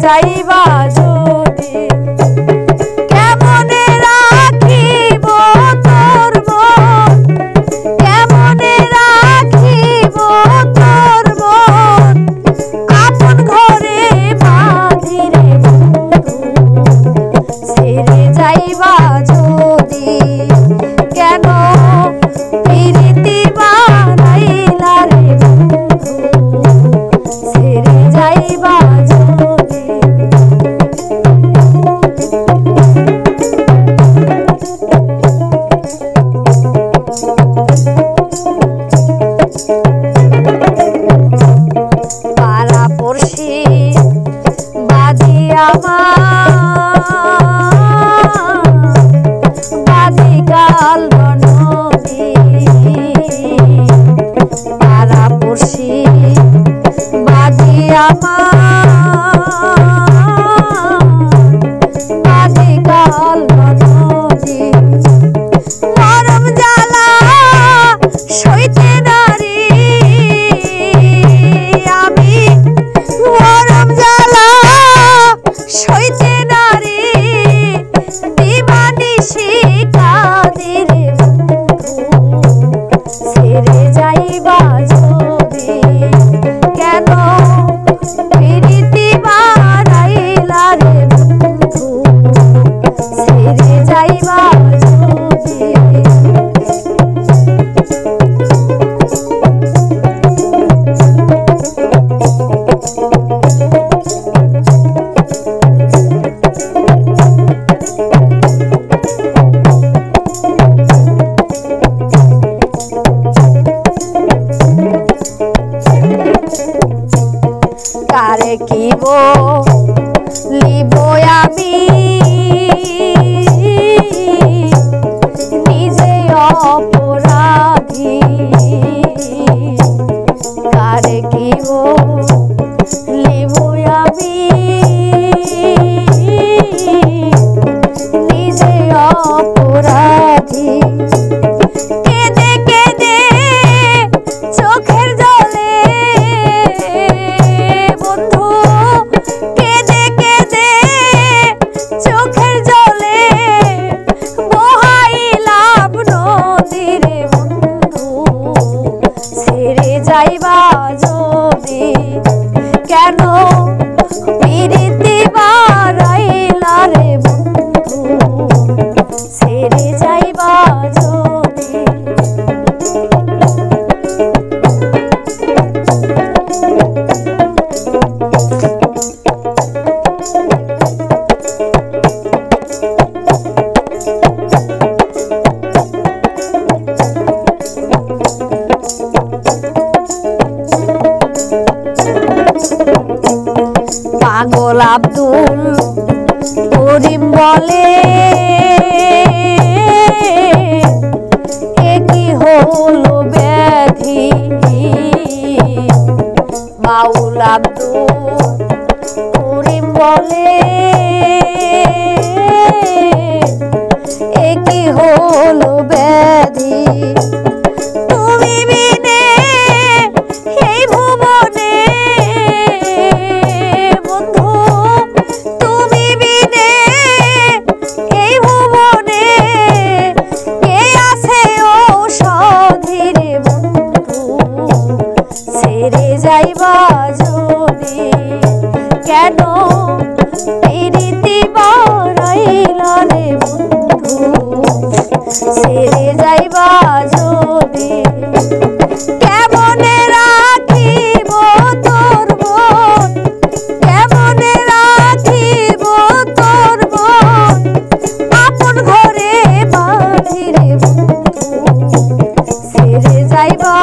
যাইবা যদি কেমনে রাখিব তোর মন কেমনে রাখিব তোর মন আপন ঘরে বাঁধিরে ছেড়ে যাইবা যদি কেন প্রীতি বানাইলা রে ছেড়ে যাইবা যদি পাড়া পড়শি বাদি আমার বাদি কাল নদী পাড়া পড়শি বাদি আমার বাদি কাল নদী নরম জ্বালা সইতে নারী আমি নরম জ্বালা সইতে নারী দিবানিশি কাঁদিরে ছেড়ে যাইবা যদি কেন প্রীতি বাড়াইলা রে বন্ধু ছেড়ে যাইবা যদি কারে কি বলিব আমি নিজে অপরাধী কারে কি বলিব আমি নিজে অপরাধী কেঁদে কেঁদে চোখের জলে বন্ধু কেঁদে কেঁদে চোখের জলে বহাইলাম নদীরে বন্ধু ছেড়ে যাইবা যদি কেন প্রীতি বাড়াইলা রে বন্ধু ছেড়ে যাইবা যদি পাগল আব্দুল করিম বলে একই হলো ব্যাধি বাউল আব্দুল করিম বলে একই হলো ব্যাধি তুমি বিনে এই ভুবনে বন্ধু তুমি বিনে এই ভুবনে কে আছে ও সধীরে বন্ধু ছেড়ে যাইবা যদি কেন প্রীতি বাড়াইলা রে বন্ধু ছেড়ে যাইবা যদি কেমনে রাখিব তোর মন কেমনে রাখিব তোর মন আপন ঘরে বাঁধিরে বন্ধু ছেড়ে যাইবা